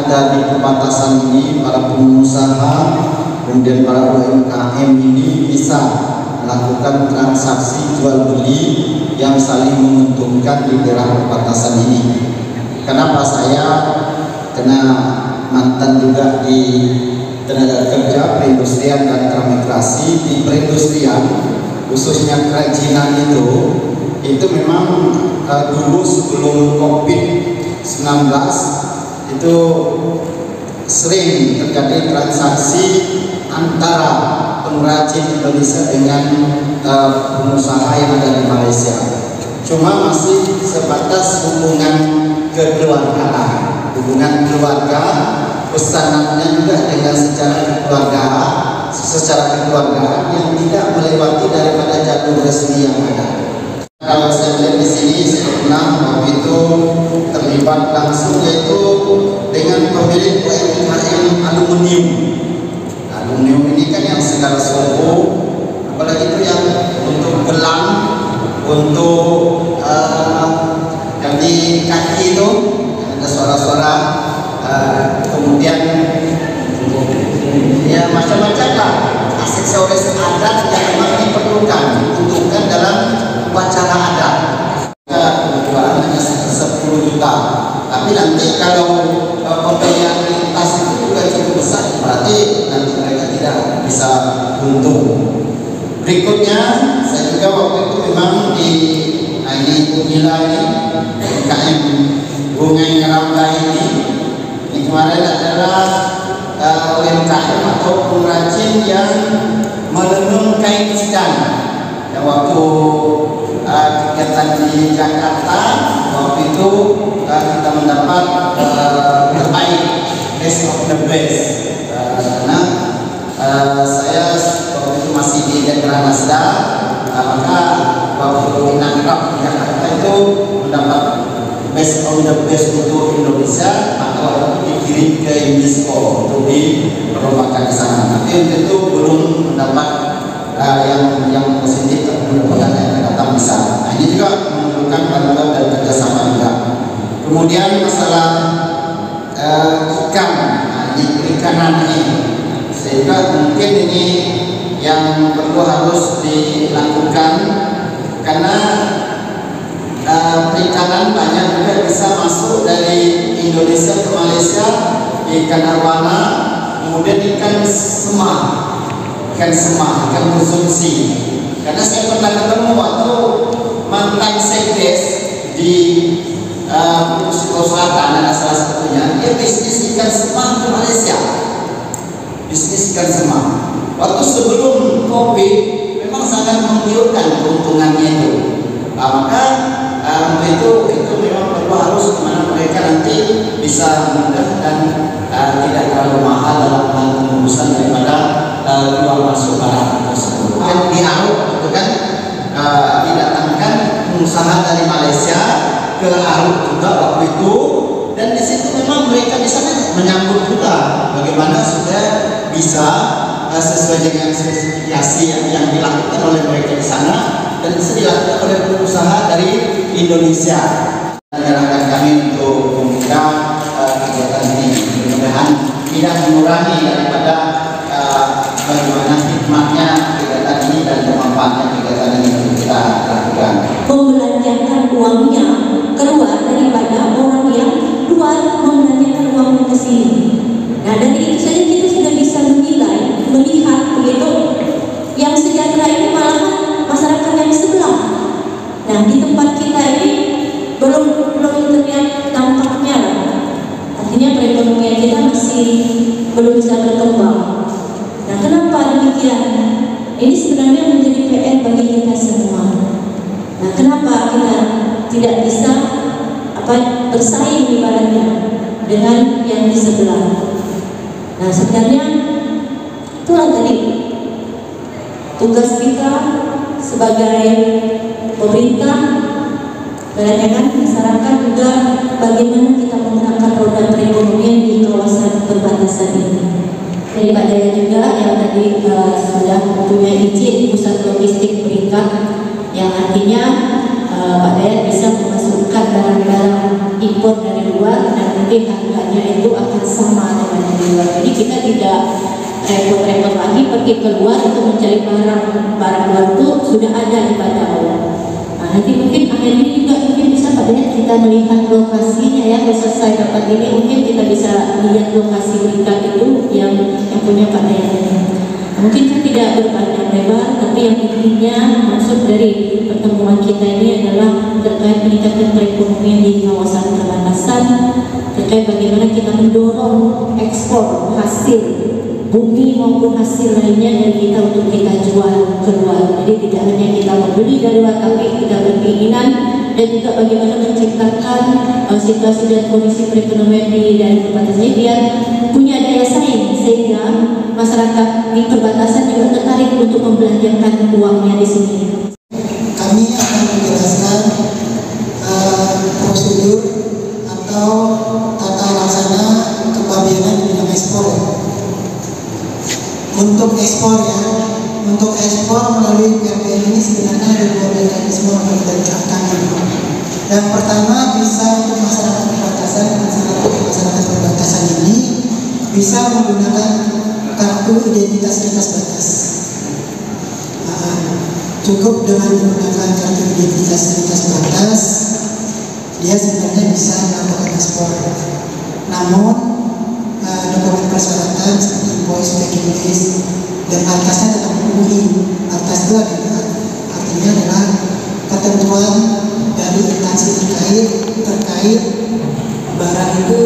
ada di perbatasan ini, para pengusaha kemudian para UMKM ini bisa melakukan transaksi jual beli yang saling menguntungkan di daerah perbatasan ini. Kenapa saya kena mantan juga di tenaga kerja perindustrian dan transmigrasi. Di perindustrian khususnya kerajinan itu memang dulu sebelum COVID-19 itu sering terjadi transaksi antara pengrajin Indonesia dengan pengusaha yang ada di Malaysia. Cuma masih sebatas hubungan kekeluargaan, hubungan keluarga, pesanannya juga dengan secara kekeluargaan yang tidak melewati daripada jalur resmi yang ada. Kalau saya lihat di sini, saya pernah waktu itu terlibat langsung yaitu dengan pemilik UMKM aluminium. Aluminium ini kan yang segala serbu, apalagi itu yang untuk gelang, untuk yang di kaki itu ada suara-suara, kemudian ya macam-macam lah aksesoris adat yang memang diperlukan dibutuhkan dalam upacara adat. Kebutuhan hanya 10 juta, tapi nanti kalau pembelian tas itu juga cukup besar, berarti nanti mereka tidak bisa untung. Berikutnya saya juga waktu itu memang di ini Unila ini UMKM Bungai Ngeramba ini kemarin adalah UMKM atau pengrajin yang menenun kain sidan. Dan waktu kegiatan di Jakarta waktu itu kita mendapat terbaik, best of the best, karena saya waktu itu masih di Dekra Nasda, maka waktu inangkap di Jakarta itu mendapat best of the best untuk Indonesia, maka waktu itu dikirim ke UNESCO untuk diperlombakan di sana. Tapi untuk itu belum mendapat yang positif, mendapatkan yang datang bisa. Nah, ini juga memerlukan bantuan dan kerjasama juga. Kemudian masalah ikan, ini perikanan ini, sehingga mungkin ini yang perlu harus dilakukan karena perikanan banyak juga bisa masuk dari Indonesia ke Malaysia, ikan arwana, kemudian ikan semak, ikan konsumsi. Karena saya pernah ketemu waktu mantan sekdes di Sulawesi Selatan, ada salah satunya, dia bisnis ikan semak ke Malaysia, bisnis ikan semak. Waktu sebelum COVID memang sangat menggiurkan keuntungannya itu. Maka itu memang perlu harus kemana mereka nanti bisa mudah dan tidak terlalu mahal dalam hal pengurusan daripada keluar masuk barang tersebut. Dan diharap itu kan didatangkan pengusaha dari Malaysia ke Aruk juga waktu itu, dan di situ memang mereka bisa menyambut juga bagaimana supaya bisa sesuai dengan spesifikasi yang dilakukan oleh mereka di sana dan bisa dilakukan oleh pengusaha dari Indonesia. Menyerahkan kami untuk membuka kegiatan ini, mudah-mudahan tidak mengurangi daripada bagaimana hikmahnya kegiatan ini dan kemanfaatnya kegiatan ini untuk kita lakukan. Membelanjakan uangnya keluar daripada orang yang luar membelanjakan uangnya ke sini. Nah, dari itu saja kita sudah bisa melihat begitu yang sejahtera ini malah masyarakat yang sebelah. Nah, di tempat kita ini belum terlihat dampaknya. Artinya perekonomian kita masih belum bisa berkembang. Nah, kenapa demikian? Ini sebenarnya menjadi PR bagi kita semua. Nah, kenapa kita tidak bisa bersaing ibaratnya dengan yang di sebelah? Nah, sebenarnya itulah tadi tugas kita sebagai pemerintah, mengadakan masyarakat juga bagaimana kita menggunakan roda perekonomian di kawasan perbatasan ini. Dari Pak Jaya juga yang tadi sudah mempunyai izin pusat logistik peringkat, yang artinya Pak Dayat bisa memasukkan barang-barang impor dari luar dan mungkin nanti harganya itu akan sama dengan yang di luar. Jadi kita tidak repot-repot lagi pergi keluar untuk mencari barang luar itu sudah ada di Badau. Nah, nanti mungkin akhir ini juga mungkin bisa Pak Dayat kita melihat lokasinya ya. Kalau selesai dapat ini mungkin kita bisa lihat lokasi berikat itu yang punya Pak Dayat ini. Mungkin saya tidak berpanjang lebar, tapi yang intinya maksud dari pertemuan kita ini adalah terkait peningkatan perekonomian di kawasan perbatasan, terkait bagaimana kita mendorong ekspor hasil bumi maupun hasil lainnya dari kita untuk kita jual keluar. Jadi tidak hanya kita membeli dari luar, tapi kita berkeinginan dan juga bagaimana menciptakan situasi dan kondisi perekonomian di daerah perbatasan ini biar punya daya saing sehingga masyarakat di perbatasan juga tertarik untuk membelanjakan uangnya di sini. Kami akan menjelaskan prosedur atau tata laksana kepabeanan di bidang ekspor. Untuk ekspor ya, untuk ekspor melalui PPN ini sebenarnya ada dua mekanisme yang kita terapkan. Yang pertama bisa untuk masyarakat perbatasan, masyarakat perbatasan ini bisa menggunakan kartu identitas lintas batas. Cukup dengan menggunakan kartu identitas lintas batas, dia sebenarnya bisa melakukan ekspor. Namun dokumen persyaratan seperti invoice, packing list, dan atasnya tetap dipenuhi. Atas itu artinya adalah ketentuan dari instansi terkait barang itu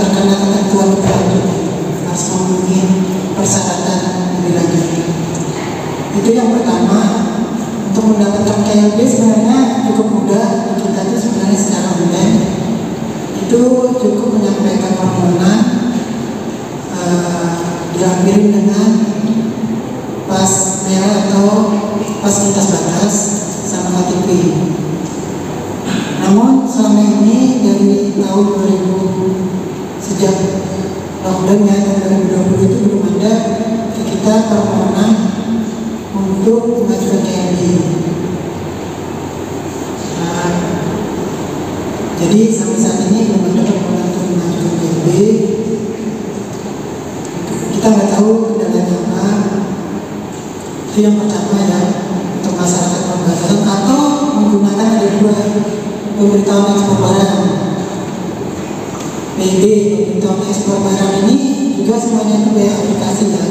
terkena ketentuan harus memenuhi persyaratan lebih lanjut. Itu yang pertama. Untuk mendapatkan KLB sebenarnya cukup mudah. Kita itu sebenarnya secara online itu cukup menyampaikan permohonan, diambil dengan pas merah atau pas lintas batas sama KTP. Namun selama ini dari tahun 2000 sejak lockdown ya tahun 2020 itu belum ada kita permohonan untuk mengajukan KLB. Jadi sampai saat ini belum ada permohonan untuk mengajukan KLB. Kita nggak tahu kendalanya apa. Itu yang pertama ya, untuk masyarakat perbatasan atau menggunakan ada dua pemberitahuan ekspor barang. PB, pemberitahuan ekspor barang ini juga semuanya itu via aplikasi ya.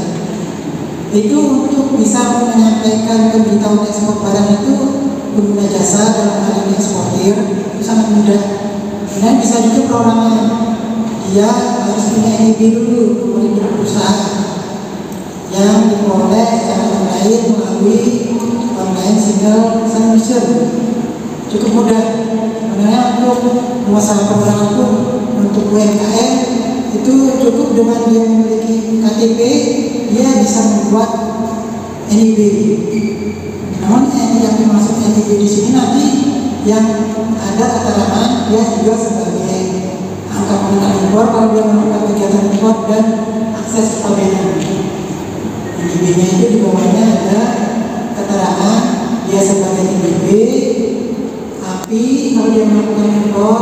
Itu untuk bisa menyampaikan pemberitahuan ekspor barang itu pengguna jasa dalam hal ini eksportir itu sangat mudah. Dan bisa juga programnya. Dia harus punya NIB dulu, nomor perusahaan yang diperoleh secara online melalui online single submission. Cukup mudah. Sebenarnya untuk masalah perorangan pun untuk UMKM itu cukup dengan dia memiliki KTP, dia bisa membuat NIB. Namun yang dimaksud NIB di sini nanti yang ada keterangan dia juga sebagai angka pengenal impor kalau dia melakukan kegiatan impor dan akses kepabeanan. NIB-nya itu di bawahnya ada keterangan dia sebagai NIB, API kalau dia melakukan impor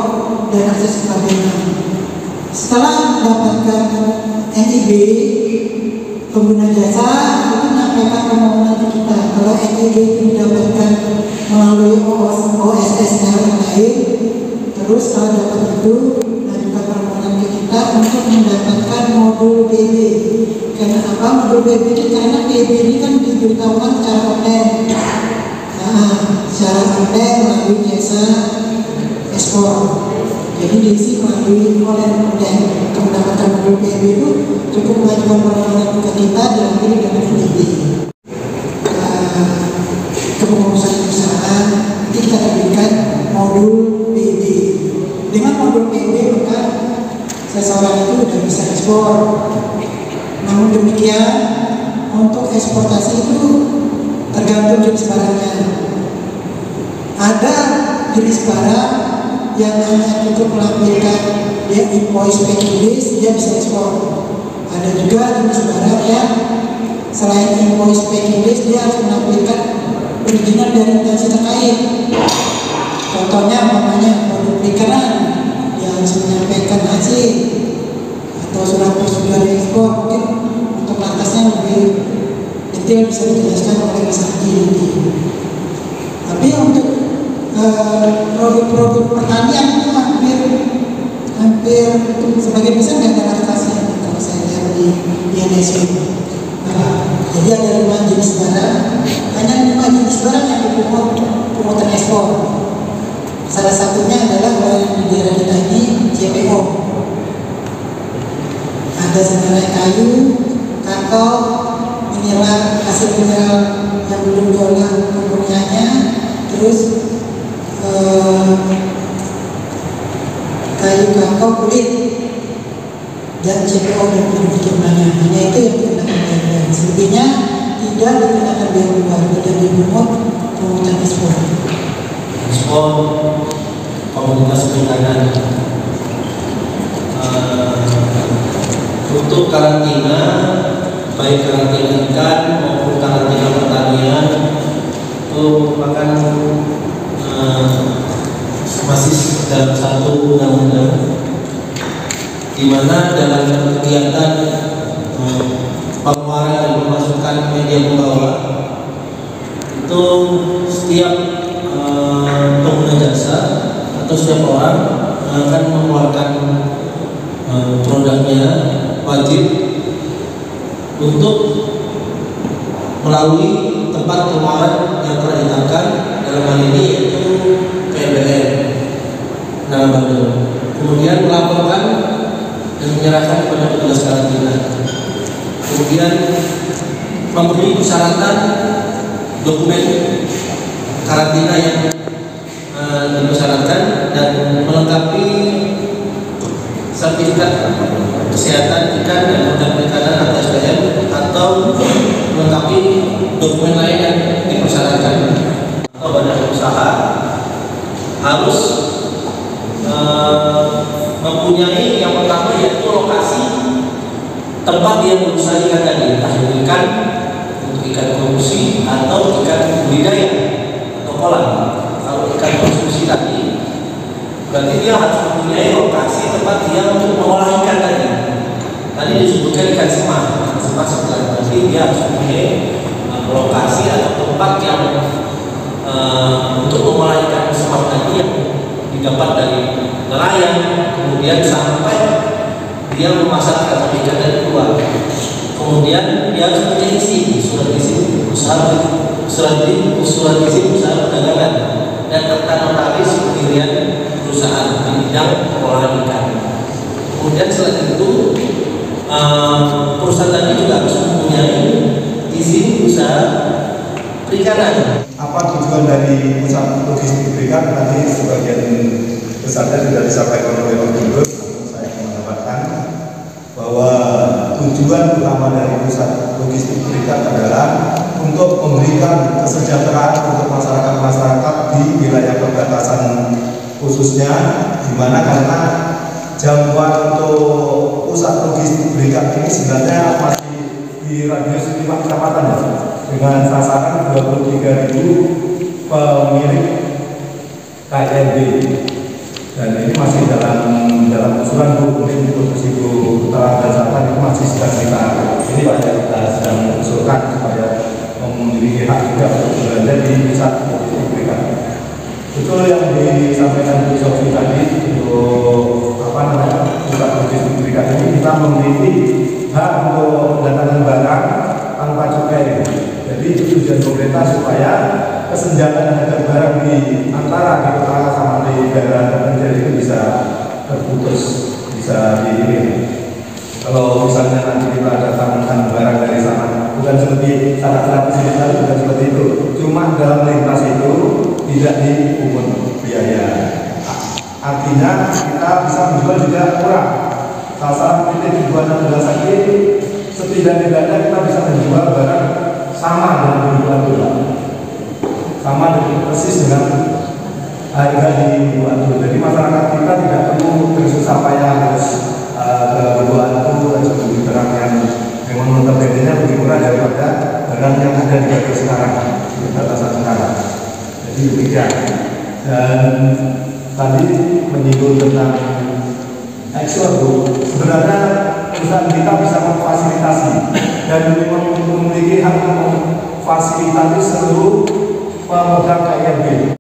dan akses kepabeanan. Setelah mendapatkan NIB, pengguna jasa itu menyampaikan permohonan ke kita. Kalau NIB itu didapatkan melalui OSSR yang lain, terus kalau dapat itu mengajukan permohonan ke kita untuk mendapatkan modul BB. Karena apa modul BB ini? Karena BB ini kan diberitahukan secara online. Secara online melalui jasa ekspor. Jadi diisi melalui online dan untuk mendapatkan modul BB itu cukup mengajukan permohonan ke kita dalam ini dengan BB. Kepengurusan perusahaan nanti kita terbitkan modul BB. Dengan modul BB maka seseorang itu sudah bisa ekspor. Namun demikian untuk eksportasi itu tergantung jenis barangnya. Ada jenis barang yang hanya cukup melampirkan dia invoice packing list, dia bisa ekspor. Ada juga jenis barang yang selain invoice packing list dia harus menampilkan perizinan dari instansi terkait. Contohnya namanya produk perikanan, dia harus menyampaikan hasil atau surat persetujuan ekspor, mungkin untuk atasnya lebih detail bisa dijelaskan oleh Mas Haji nanti. Tapi untuk produk-produk pertanian itu hampir sebagian besar nggak ada atasnya kalau saya lihat di NSW. Jadi ada 5 jenis barang, hanya 5 jenis barang yang dipungut pungutan ekspor. Salah satunya adalah di daerah kita ini CPO. Ada sebenarnya kayu, kakao, mineral, hasil mineral yang belum diolah pemurniannya, terus kayu, kakao, kulit, dan CPO dan produk jumlahnya. Hanya itu yang dikenakan biaya. Selebihnya tidak dikenakan biaya luar, tidak dipungut pungutan ekspor. Ekspor komoditas perikanan. Untuk karantina, baik karantina ikan maupun karantina pertanian, itu merupakan masih dalam satu undang-undang, di mana dalam kegiatan pengeluaran dan pemasukan media pembawa itu setiap pengguna jasa atau setiap orang akan mengeluarkan produknya wajib untuk melalui tempat pengeluaran yang telah ditetapkan, dalam hal ini yaitu PBN Nama Bandung. Kemudian melaporkan dan menyerahkan kepada petugas karantina. Kemudian memenuhi persyaratan dokumen karantina yang dipersyaratkan dan melengkapi sertifikat kesehatan ikan dan produk perikanan atau SPM, atau melengkapi dokumen lain yang dipersyaratkan. Atau badan usaha harus mempunyai yang pertama yaitu lokasi tempat dia berusaha ikan tadi, entah ikan untuk ikan konsumsi atau ikan budidaya atau kolam. Kalau ikan konsumsi tadi, berarti dia harus mempunyai lokasi tempat dia untuk mengolah ikan tadi. Tadi disebutkan ikan semak sebelah, berarti dia harus mempunyai lokasi atau tempat yang untuk mengolah ikan semak tadi yang didapat dari nelayan, kemudian sampai dia memasarkan ikan dari keluar. Kemudian dia harus punya surat izin usaha perdagangan dan tata notaris pendirian perusahaan di bidang pengolahan ikan. Kemudian selain itu perusahaan tadi juga harus mempunyai izin usaha perikanan. Apa tujuan dari pusat logistik berikan? Tadi sebagian besarnya sudah disampaikan oleh Pak Gubernur. Saya mengatakan bahwa tujuan utama dari pusat logistik berikan adalah untuk memberikan kesejahteraan untuk masyarakat di wilayah perbatasan, khususnya di mana karena jangkauan untuk pusat logistik berikan ini sebenarnya masih di radius 5 kecamatan ya, dengan sasaran 23.000 pemilik KRB, dan ini masih dalam usulan Bu mungkin untuk Ibu Utara dan Selatan itu masih sedang kita sedang usulkan supaya memiliki hak juga untuk berada di pusat logistik berikan. Itu yang disampaikan Bu Sofi tadi untuk pusat logistik berikan ini, kita memiliki hak untuk mendatangkan barang tanpa cukai. Jadi itu tujuan pemerintah supaya kesenjangan harga barang di antara di kota sama di daerah terpencil itu bisa terputus, bisa diiring. Kalau misalnya nanti kita datangkan barang dari sana, bukan seperti saat di sini, bukan seperti itu. Cuma dalam lintas itu tidak dipungut biaya. Artinya kita bisa menjual juga murah. Salah satu titik tujuan adalah setidak-tidaknya kita bisa menjual barang sama dengan $2, sama dengan persis dengan harga di Batu. Jadi masyarakat kita tidak perlu bersusah payah harus ke Batu atau di barang yang memang notabene lebih murah daripada barang yang ada di Batu sekarang, di batasan sekarang. Jadi demikian. Dan tadi menyinggung tentang ekspor Bu. Sebenarnya perusahaan kita bisa memfasilitasi dan memiliki hak memfasilitasi seluruh pemegang KIRB.